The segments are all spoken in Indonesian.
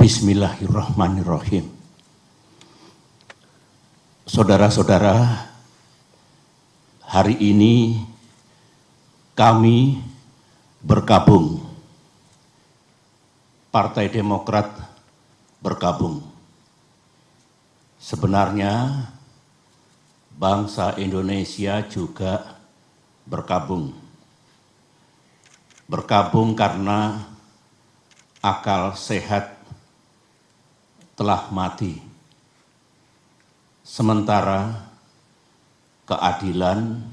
Bismillahirrahmanirrahim. Saudara-saudara, hari ini kami bergabung, Partai Demokrat bergabung. Sebenarnya bangsa Indonesia juga bergabung. Bergabung karena akal sehat telah mati. Sementara keadilan,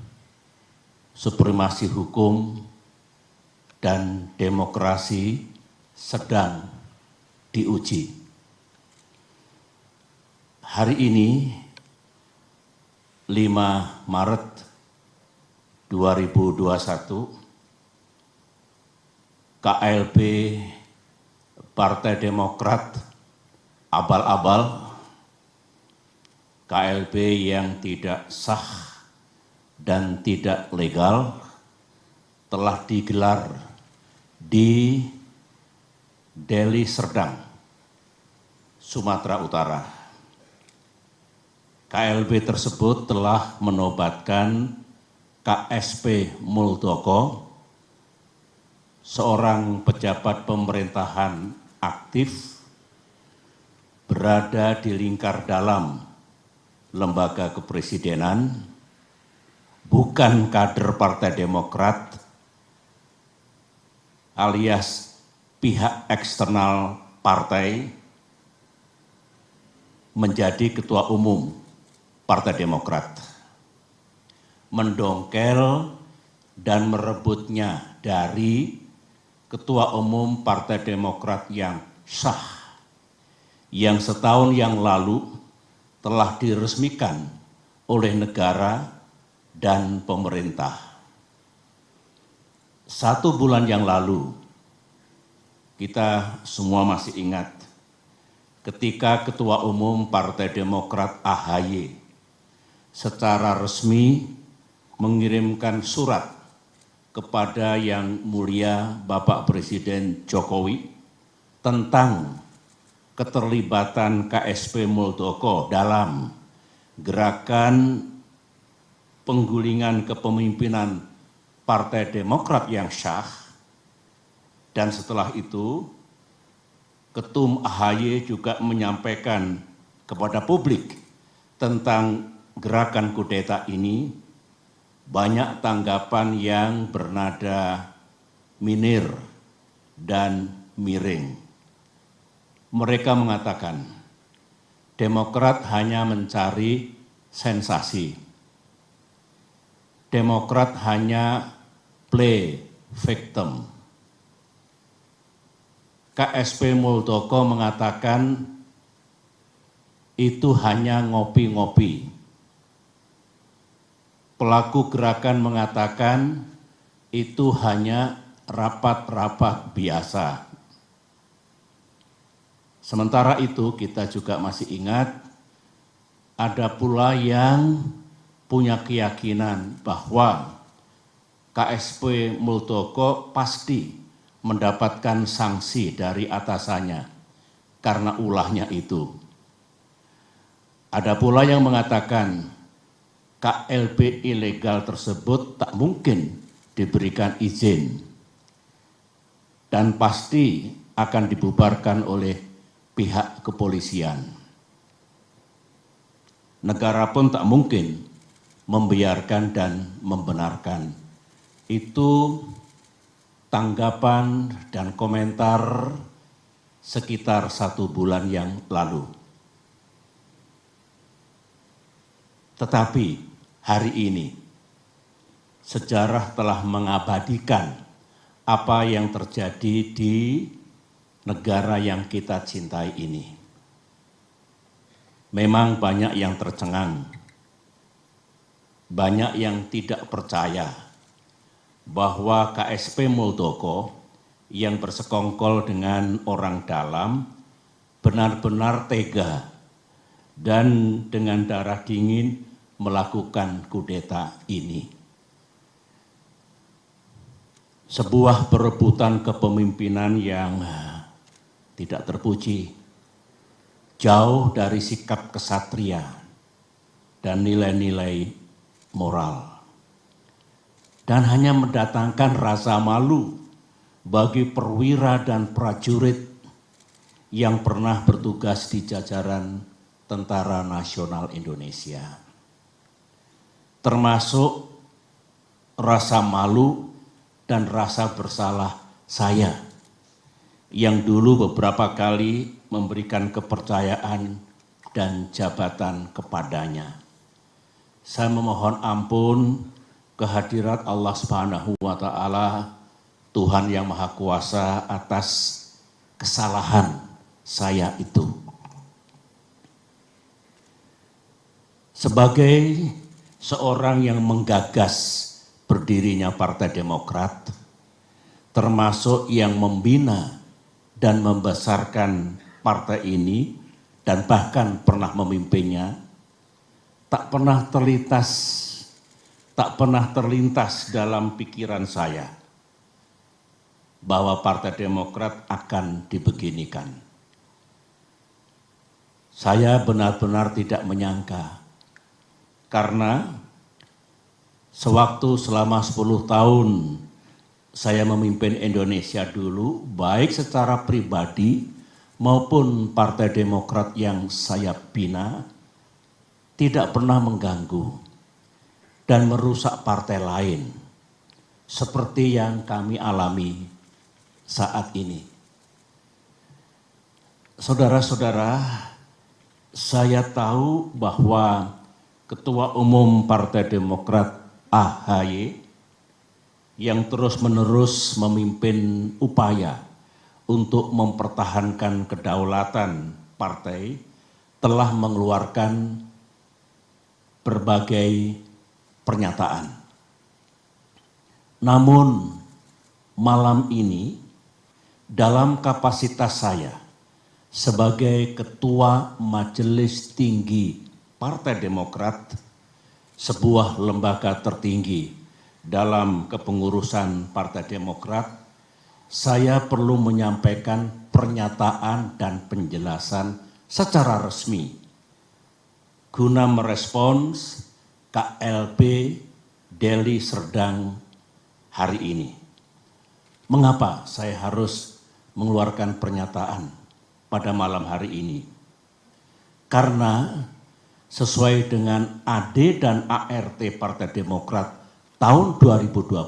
supremasi hukum, dan demokrasi sedang diuji. Hari ini, 5 Maret 2021, KLB Partai Demokrat abal-abal, KLB yang tidak sah dan tidak legal telah digelar di Deli Serdang, Sumatera Utara. KLB tersebut telah menobatkan KSP Muldoko, seorang pejabat pemerintahan aktif berada di lingkar dalam lembaga kepresidenan, bukan kader Partai Demokrat, alias pihak eksternal partai, menjadi ketua umum Partai Demokrat, mendongkel dan merebutnya dari ketua umum Partai Demokrat yang sah, yang setahun yang lalu telah diresmikan oleh negara dan pemerintah. 1 bulan yang lalu, kita semua masih ingat ketika Ketua Umum Partai Demokrat AHY secara resmi mengirimkan surat kepada Yang Mulia Bapak Presiden Jokowi tentang keterlibatan KSP Muldoko dalam gerakan penggulingan kepemimpinan Partai Demokrat yang sah. Dan setelah itu, Ketum AHY juga menyampaikan kepada publik tentang gerakan kudeta ini. Banyak tanggapan yang bernada minir dan miring. Mereka mengatakan, Demokrat hanya mencari sensasi. Demokrat hanya play victim. KSP Muldoko mengatakan itu hanya ngopi-ngopi. Pelaku gerakan mengatakan itu hanya rapat-rapat biasa. Sementara itu kita juga masih ingat ada pula yang punya keyakinan bahwa KSP Muldoko pasti mendapatkan sanksi dari atasannya karena ulahnya itu. Ada pula yang mengatakan KLB ilegal tersebut tak mungkin diberikan izin dan pasti akan dibubarkan oleh pihak kepolisian. Negara pun tak mungkin membiarkan dan membenarkan. Itu tanggapan dan komentar sekitar 1 bulan yang lalu. Tetapi hari ini sejarah telah mengabadikan apa yang terjadi di negara yang kita cintai ini. Memang banyak yang tercengang, banyak yang tidak percaya bahwa KSP Muldoko yang bersekongkol dengan orang dalam benar-benar tega dan dengan darah dingin melakukan kudeta ini. Sebuah perebutan kepemimpinan yang tidak terpuji, jauh dari sikap kesatria dan nilai-nilai moral, dan hanya mendatangkan rasa malu bagi perwira dan prajurit yang pernah bertugas di jajaran Tentara Nasional Indonesia. Termasuk rasa malu dan rasa bersalah saya yang dulu beberapa kali memberikan kepercayaan dan jabatan kepadanya. Saya memohon ampun kehadirat Allah Subhanahu wa Ta'ala, Tuhan yang Maha Kuasa, atas kesalahan saya itu. Sebagai seorang yang menggagas berdirinya Partai Demokrat, termasuk yang membina dan membesarkan partai ini dan bahkan pernah memimpinnya, tak pernah terlintas dalam pikiran saya bahwa Partai Demokrat akan dibeginikan. Saya benar-benar tidak menyangka, karena sewaktu selama 10 tahun saya memimpin Indonesia dulu, baik secara pribadi maupun Partai Demokrat yang saya bina, tidak pernah mengganggu dan merusak partai lain seperti yang kami alami saat ini. Saudara-saudara, saya tahu bahwa Ketua Umum Partai Demokrat AHY yang terus-menerus memimpin upaya untuk mempertahankan kedaulatan partai telah mengeluarkan berbagai pernyataan. Namun malam ini dalam kapasitas saya sebagai Ketua Majelis Tinggi Partai Demokrat, sebuah lembaga tertinggi dalam kepengurusan Partai Demokrat, saya perlu menyampaikan pernyataan dan penjelasan secara resmi guna merespons KLB Deli Serdang hari ini. Mengapa saya harus mengeluarkan pernyataan pada malam hari ini? Karena sesuai dengan AD dan ART Partai Demokrat tahun 2020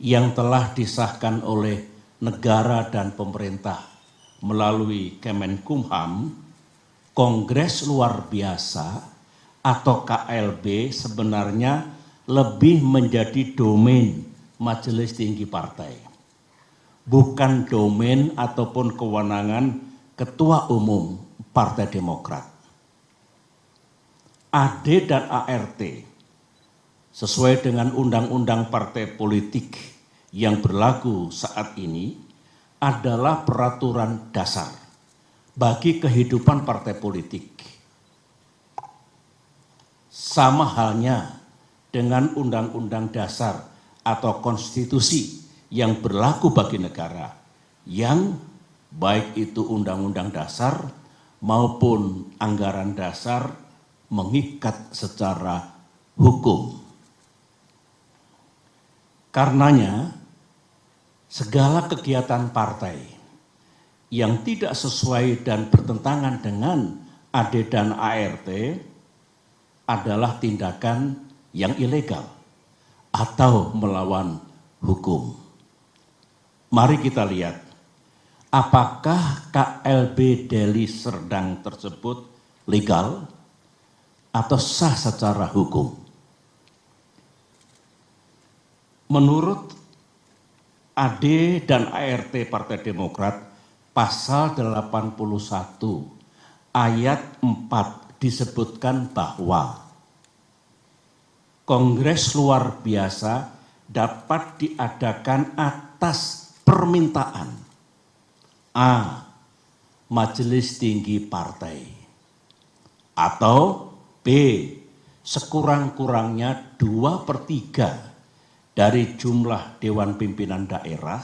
yang telah disahkan oleh negara dan pemerintah melalui Kemenkumham, Kongres Luar Biasa atau KLB sebenarnya lebih menjadi domain Majelis Tinggi Partai, bukan domain ataupun kewenangan Ketua Umum Partai Demokrat. AD dan ART sesuai dengan Undang-Undang Partai Politik yang berlaku saat ini adalah peraturan dasar bagi kehidupan partai politik. Sama halnya dengan Undang-Undang Dasar atau konstitusi yang berlaku bagi negara, yang baik itu Undang-Undang Dasar maupun anggaran dasar mengikat secara hukum. Karenanya, segala kegiatan partai yang tidak sesuai dan bertentangan dengan AD dan ART adalah tindakan yang ilegal atau melawan hukum. Mari kita lihat, apakah KLB Deli Serdang tersebut legal atau sah secara hukum? Menurut AD dan ART Partai Demokrat, pasal 81 ayat 4 disebutkan bahwa Kongres Luar Biasa dapat diadakan atas permintaan A. Majelis Tinggi Partai, atau B. sekurang-kurangnya 2/3 dari jumlah Dewan Pimpinan Daerah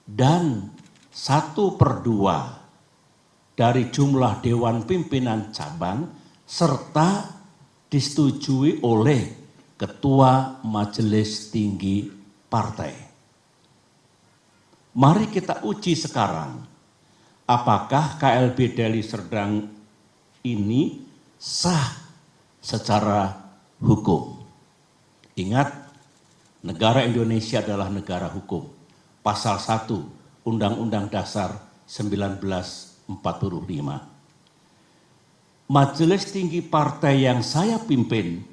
dan 1/2 dari jumlah Dewan Pimpinan Cabang serta disetujui oleh Ketua Majelis Tinggi Partai. Mari kita uji sekarang, apakah KLB Deli Serdang ini sah secara hukum. Ingat, negara Indonesia adalah negara hukum. Pasal 1 Undang-Undang Dasar 1945. Majelis Tinggi Partai yang saya pimpin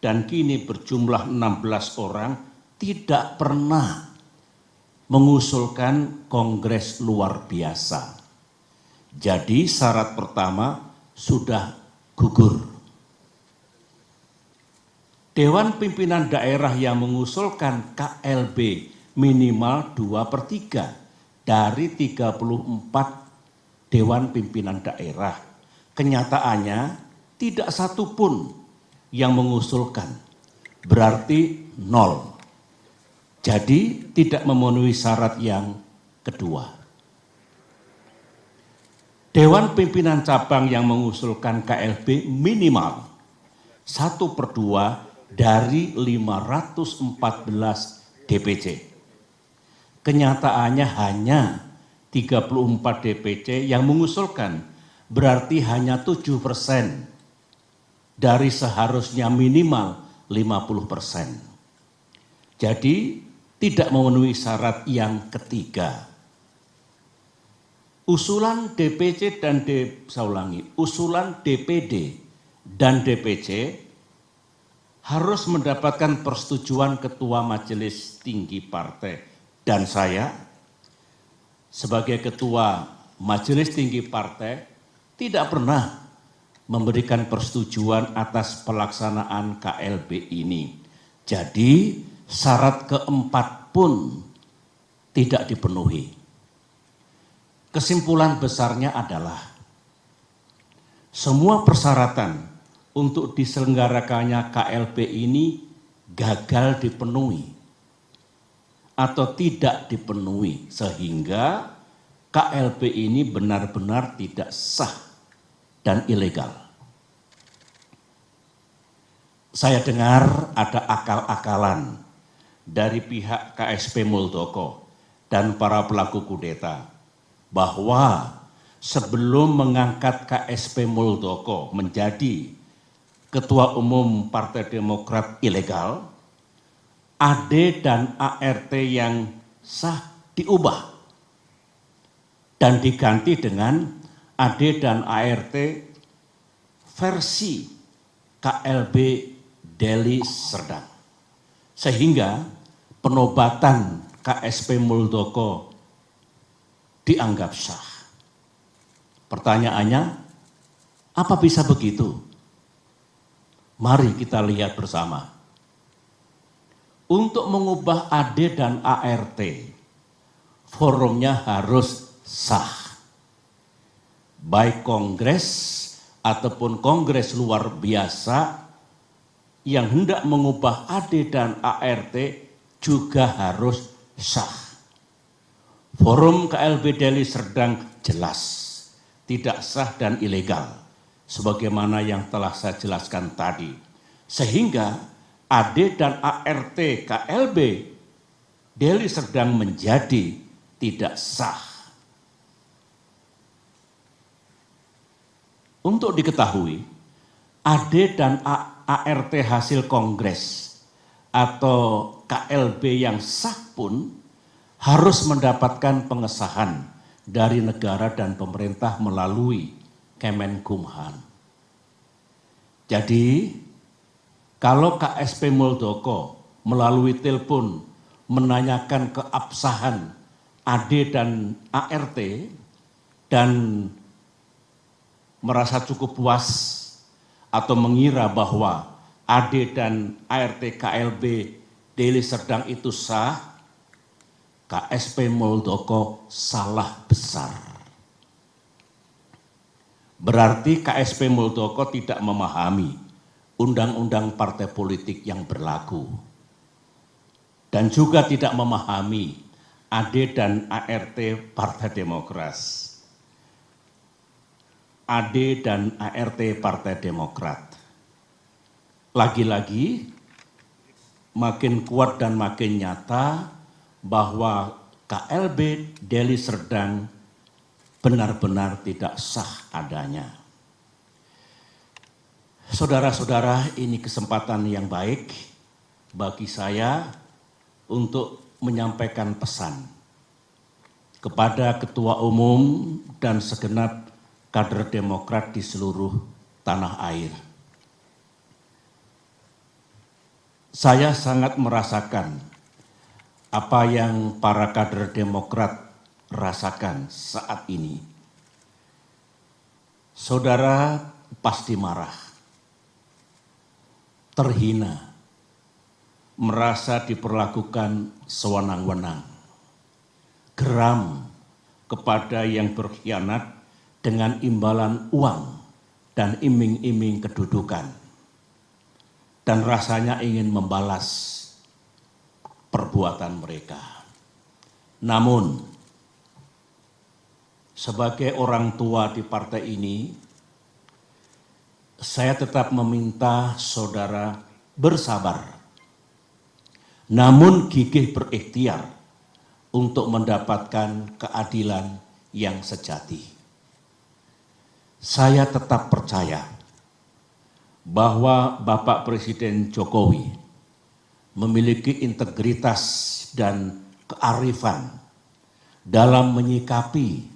dan kini berjumlah 16 orang tidak pernah mengusulkan kongres luar biasa. Jadi syarat pertama sudah gugur. Dewan Pimpinan Daerah yang mengusulkan KLB minimal 2/3 dari 34 Dewan Pimpinan Daerah. Kenyataannya tidak satu pun yang mengusulkan, berarti 0. Jadi tidak memenuhi syarat yang kedua. Dewan Pimpinan Cabang yang mengusulkan KLB minimal 1/2 dari 514 DPC. Kenyataannya hanya 34 DPC yang mengusulkan, berarti hanya 7% dari seharusnya minimal 50%. Jadi tidak memenuhi syarat yang ketiga. Usulan DPC dan usulan DPD dan DPC harus mendapatkan persetujuan Ketua Majelis Tinggi Partai. Dan saya sebagai Ketua Majelis Tinggi Partai tidak pernah memberikan persetujuan atas pelaksanaan KLB ini. Jadi syarat keempat pun tidak dipenuhi. Kesimpulan besarnya adalah semua persyaratan untuk diselenggarakannya KLB ini gagal dipenuhi atau tidak dipenuhi, sehingga KLB ini benar-benar tidak sah dan ilegal. Saya dengar ada akal-akalan dari pihak KSP Muldoko dan para pelaku kudeta bahwa sebelum mengangkat KSP Muldoko menjadi Ketua Umum Partai Demokrat ilegal, AD dan ART yang sah diubah dan diganti dengan AD dan ART versi KLB Deli Serdang. Sehingga penobatan KSP Muldoko dianggap sah. Pertanyaannya, apa bisa begitu? Mari kita lihat bersama. Untuk mengubah AD dan ART, forumnya harus sah. Baik kongres ataupun kongres luar biasa yang hendak mengubah AD dan ART juga harus sah. Forum KLB Deli Serdang jelas tidak sah dan ilegal, sebagaimana yang telah saya jelaskan tadi. Sehingga AD dan ART KLB Deli Serdang menjadi tidak sah. Untuk diketahui, AD dan ART hasil kongres atau KLB yang sah pun harus mendapatkan pengesahan dari negara dan pemerintah melalui Kemenkumham. Jadi, kalau KSP Muldoko melalui telepon menanyakan keabsahan AD dan ART dan merasa cukup puas atau mengira bahwa AD dan ART KLB Deli Serdang itu sah, KSP Muldoko salah besar. Berarti KSP Muldoko tidak memahami undang-undang partai politik yang berlaku dan juga tidak memahami AD dan ART Partai Demokrat. AD dan ART Partai Demokrat. Lagi-lagi makin kuat dan makin nyata bahwa KLB Deli Serdang benar-benar tidak sah adanya. Saudara-saudara, ini kesempatan yang baik bagi saya untuk menyampaikan pesan kepada Ketua Umum dan segenap kader Demokrat di seluruh tanah air. Saya sangat merasakan apa yang para kader Demokrat rasakan saat ini. Saudara pasti marah, terhina, merasa diperlakukan sewenang-wenang, geram kepada yang berkhianat dengan imbalan uang dan iming-iming kedudukan. Dan rasanya ingin membalas perbuatan mereka. Namun, sebagai orang tua di partai ini, saya tetap meminta saudara bersabar, namun gigih berikhtiar untuk mendapatkan keadilan yang sejati. Saya tetap percaya bahwa Bapak Presiden Jokowi memiliki integritas dan kearifan dalam menyikapi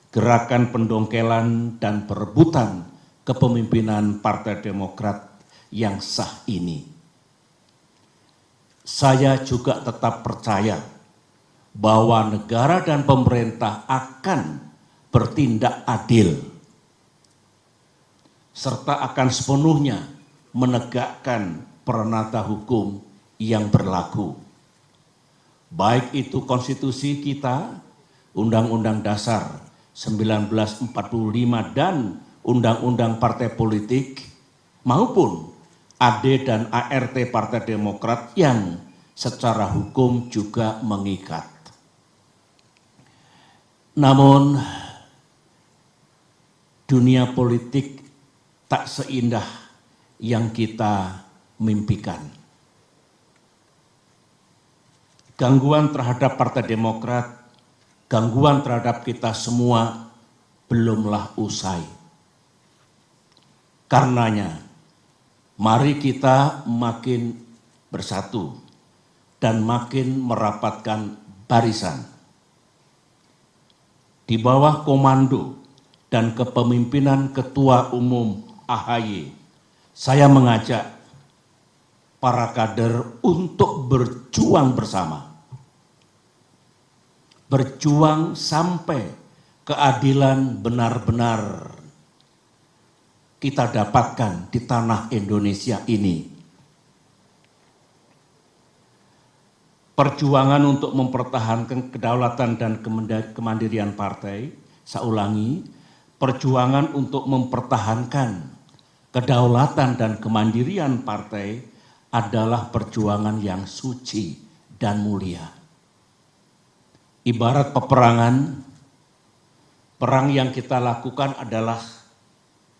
gerakan pendongkelan dan perebutan kepemimpinan Partai Demokrat yang sah ini. Saya juga tetap percaya bahwa negara dan pemerintah akan bertindak adil serta akan sepenuhnya menegakkan peranata hukum yang berlaku. Baik itu konstitusi kita, Undang-Undang Dasar 1945 dan Undang-Undang Partai Politik, maupun AD dan ART Partai Demokrat yang secara hukum juga mengikat. Namun, dunia politik tak seindah yang kita mimpikan. Gangguan terhadap Partai Demokrat, gangguan terhadap kita semua belumlah usai. Karenanya, mari kita makin bersatu dan makin merapatkan barisan. Di bawah komando dan kepemimpinan Ketua Umum AHY, saya mengajak para kader untuk berjuang bersama. Berjuang sampai keadilan benar-benar kita dapatkan di tanah Indonesia ini. Perjuangan untuk mempertahankan kedaulatan dan kemandirian partai, saya ulangi, perjuangan untuk mempertahankan kedaulatan dan kemandirian partai adalah perjuangan yang suci dan mulia. Ibarat peperangan, perang yang kita lakukan adalah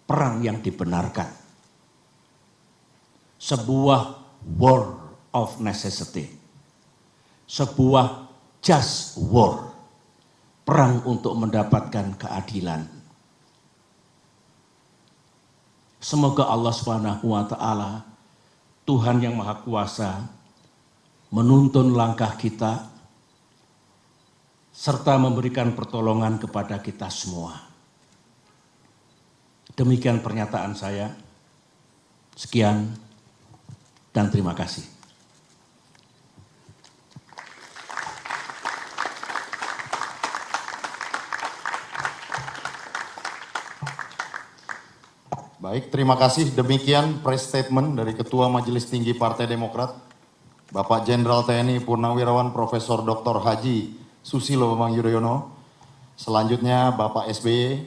perang yang dibenarkan. Sebuah war of necessity. Sebuah just war. Perang untuk mendapatkan keadilan. Semoga Allah Subhanahu wa Ta'ala, Tuhan yang Maha Kuasa, menuntun langkah kita serta memberikan pertolongan kepada kita semua. Demikian pernyataan saya. Sekian dan terima kasih. Baik, terima kasih. Demikian press statement dari Ketua Majelis Tinggi Partai Demokrat, Bapak Jenderal TNI Purnawirawan Profesor Dr. Haji Susilo Bambang Yudhoyono. Selanjutnya Bapak SBY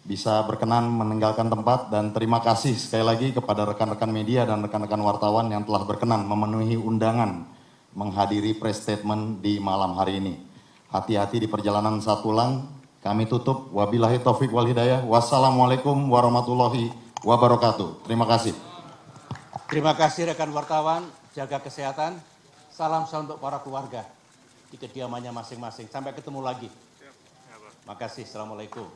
bisa berkenan meninggalkan tempat, dan terima kasih sekali lagi kepada rekan-rekan media dan rekan-rekan wartawan yang telah berkenan memenuhi undangan menghadiri press statement di malam hari ini. Hati-hati di perjalanan saat pulang, Kami tutup. Wabillahi taufik wal hidayah. Wassalamualaikum warahmatullahi wabarakatuh. Terima kasih. Terima kasih rekan wartawan, jaga kesehatan. Salam untuk para keluarga di kediamannya masing-masing. Sampai ketemu lagi. Makasih. Assalamualaikum.